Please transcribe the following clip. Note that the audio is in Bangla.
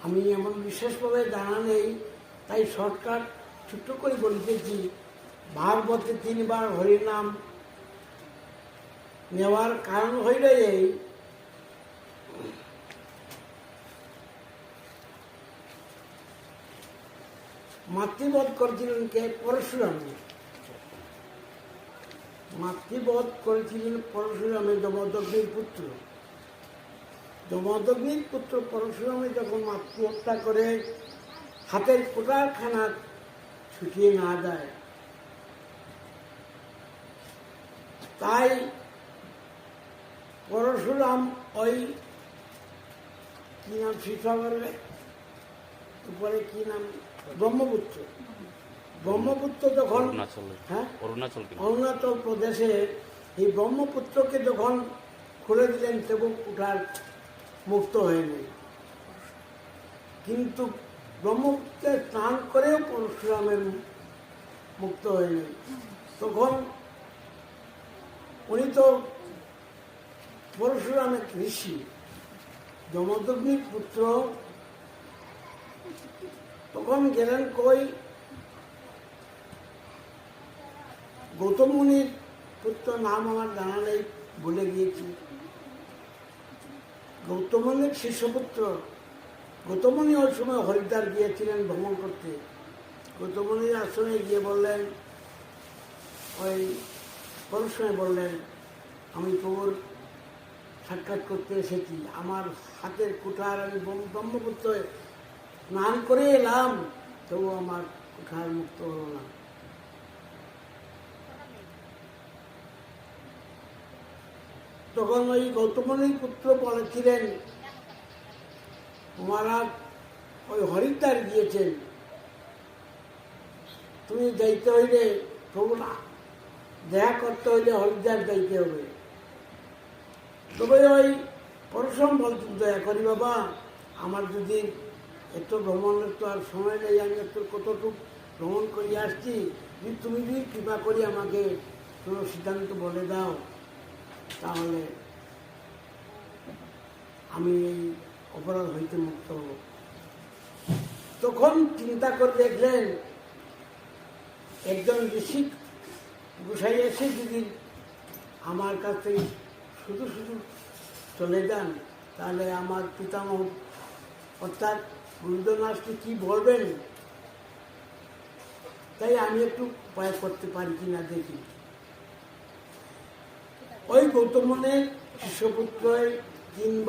আমি এমন বিশেষভাবে জানা নেই, তাই শর্টকাট ছোট্ট করে বলিতেছি। ভাগবতে 3 বার হরিনাম নেওয়ার কারণ হইল এই, মাতৃবধ করেছিলেন কে? পরশুরাম। মাতৃবধ করেছিলেন পরশুরামের যমদগ্নির পুত্র। যমদগ্নির পুত্র পরশুরামে যখন মাতৃহত্যা করে হাতের কোটারখানা ছুটিয়ে না যায়, তাই পরশুরাম ওই কি নাম শিশাগরের উপরে কি নাম, ব্রহ্মপুত্র। ব্রহ্মপুত্র যখন অরুণাচল প্রদেশে এই ব্রহ্মপুত্রকে যখন খুলে দিলেন, তখন কুঠার মুক্ত হয়নি। কিন্তু ব্রহ্মপুত্রে স্নান করেও পরশুরামের মুক্ত হয়নি। তখন উনি তো পরশুরামের ঋষি, যমদগ্নির পুত্র, তখন গেলেন কই গৌতম মুনির পুত্র, নাম আমার জানা নেই, ভুলে গিয়েছি। গৌতম মুনির শিষ্যপুত্র। গৌতম মুনি ওই সময় হরিদ্বার গিয়েছিলেন ভ্রমণ করতে। গৌতম মুনির আশ্রমে গিয়ে বললেন, ওই পরশুরামে বললেন, আমি প্রভুর সাক্ষাৎ করতে এসেছি, আমার হাতের কুঠার আমি ব্রহ্মপুত্রে স্নান করে এলাম, তবু আমার কুঠার মুক্ত হল না। তখন ওই গৌতম মুনির পুত্র বলেছিলেন, মহারাজ ওই হরিদ্বার গিয়েছেন, তুমি যাইতে হইলে, প্রভু না দেখা করতে হইলে হরিদ্বার যাইতে হবে। তবে ওই পরশুরাম বলতেন, দয়া করি বাবা, আমার যদি এত ভ্রমণের তো আর সময় নেই, আমি একটু কতটুকু ভ্রমণ করে আসছি, তুমি যদি কৃপা করি আমাকে কোনো সিদ্ধান্ত বলে দাও, তাহলে আমি এই অপরাধ হইতে মুক্ত হব। তখন চিন্তা করে দেখলেন, একজন ঋষি গোসাই এসে যদি আমার কাছে শুধু শুধু চলে যান, তাহলে আমার পিতামহ অর্থাৎ গুরুজনাসকে কি বলবেন, তাই আমি একটু উপায় করতে পারি কিনা দেখি। ওই গৌতম মুনির শিষ্যপুত্র 3